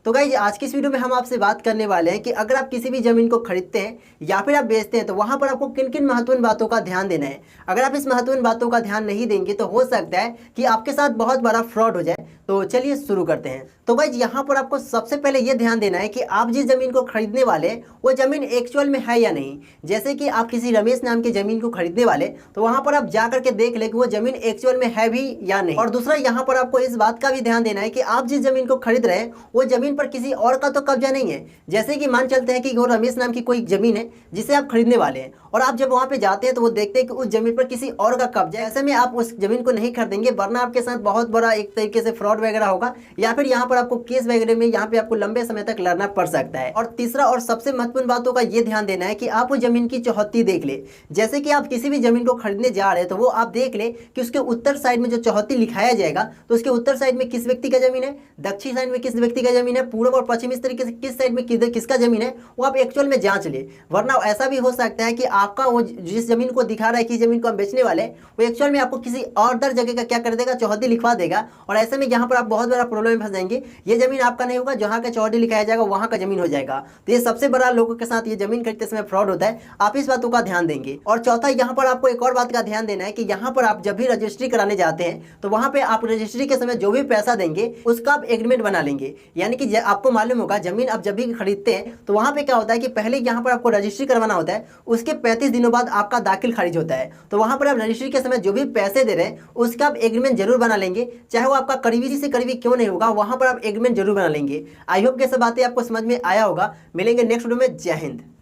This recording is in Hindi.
तो गाइज आज की इस वीडियो में हम आपसे बात करने वाले हैं कि अगर आप किसी भी जमीन को खरीदते हैं या फिर आप बेचते हैं तो वहां पर आपको किन किन महत्वपूर्ण बातों का ध्यान देना है। अगर आप इस महत्वपूर्ण बातों का ध्यान नहीं देंगे तो हो सकता है कि आपके साथ बहुत बड़ा फ्रॉड हो जाए। तो चलिए शुरू करते हैं। तो गाइज यहाँ पर आपको सबसे पहले ये ध्यान देना है कि आप जिस जमीन को खरीदने वाले वो जमीन एक्चुअल में है या नहीं। जैसे कि आप किसी रमेश नाम की जमीन को खरीदने वाले तो वहां पर आप जा करके देख ले कि वो जमीन एक्चुअल में है भी या नहीं। और दूसरा यहाँ पर आपको इस बात का भी ध्यान देना है कि आप जिस जमीन को खरीद रहे हैं वो जमीन पर किसी और का तो कब्जा नहीं है। जैसे कि मान चलते हैं कि वो रमेश नाम की कोई जमीन है जिसे आप खरीदने वाले हैं और आप जब वहां पे जाते हैं तो वो देखते हैं कि उस जमीन पर किसी और का कब्जा है। ऐसे में आप उस जमीन को नहीं खरीदेंगे वरना आपके साथ बहुत बड़ा एक तरीके से फ्रॉड वगैरह होगा या फिर यहाँ पर आपको केस वगैरह में यहाँ पे आपको लंबे समय तक लड़ना पड़ सकता है। और तीसरा और सबसे महत्वपूर्ण बातों का ये ध्यान देना है कि आप उस जमीन की चौहद्दी देख ले। जैसे कि आप किसी भी जमीन को खरीदने जा रहे हैं तो वो आप देख ले कि उसके उत्तर साइड में जो चौहद्दी लिखाया जाएगा तो उसके उत्तर साइड में किस व्यक्ति का जमीन है, दक्षिण साइड में किस व्यक्ति का जमीन है, पूर्व और पश्चिम इस तरीके से किस साइड में किसका जमीन है वो आप एक्चुअल में जांच ले। वरना ऐसा भी हो सकता है कि आपका वो जिस जमीन को दिखा रहा है कि जमीन को हम बेचने वाले वो एक्चुअल में आपको किसी और दर जगह का क्या कर देगा, चौहद्दी लिखवा देगा। और ऐसे में यहाँ पर आप बहुत बड़ा प्रॉब्लम में फंस जाएंगे। ये जमीन आपका नहीं होगा, जहाँ का चौहद्दी लिखाया जाएगा वहाँ का जमीन हो जाएगा। तो ये सबसे बड़ा लोगों के साथ ये जमीन खरीदते समय फ्रॉड होता है। आप इस बातों का ध्यान देंगे। और चौथा यहाँ पर आपको एक और बात का ध्यान देना है कि यहाँ पर आप जब भी रजिस्ट्री कराने जाते हैं तो वहाँ पे आप रजिस्ट्री के समय जो भी पैसा देंगे उसका आप एग्रीमेंट बना लेंगे। यानी कि आपको मालूम होगा जमीन आप जब भी खरीदते हैं तो वहाँ पे क्या होता है कि पहले यहाँ पर आपको रजिस्ट्री करवाना होता है, उसके 35 दिनों बाद आपका दाखिल खारिज होता है। तो वहाँ पर आप रजिस्ट्री के समय जो भी पैसे दे रहे हैं उसका आप एग्रीमेंट जरूर बना लेंगे, चाहे वो आपका करीबी से करीबी क्यों नहीं होगा, वहाँ पर आप एग्रीमेंट जरूर बना लेंगे। आई होप कि सब बातें आपको समझ में आया होगा। मिलेंगे नेक्स्ट वीडियो में। जय हिंद।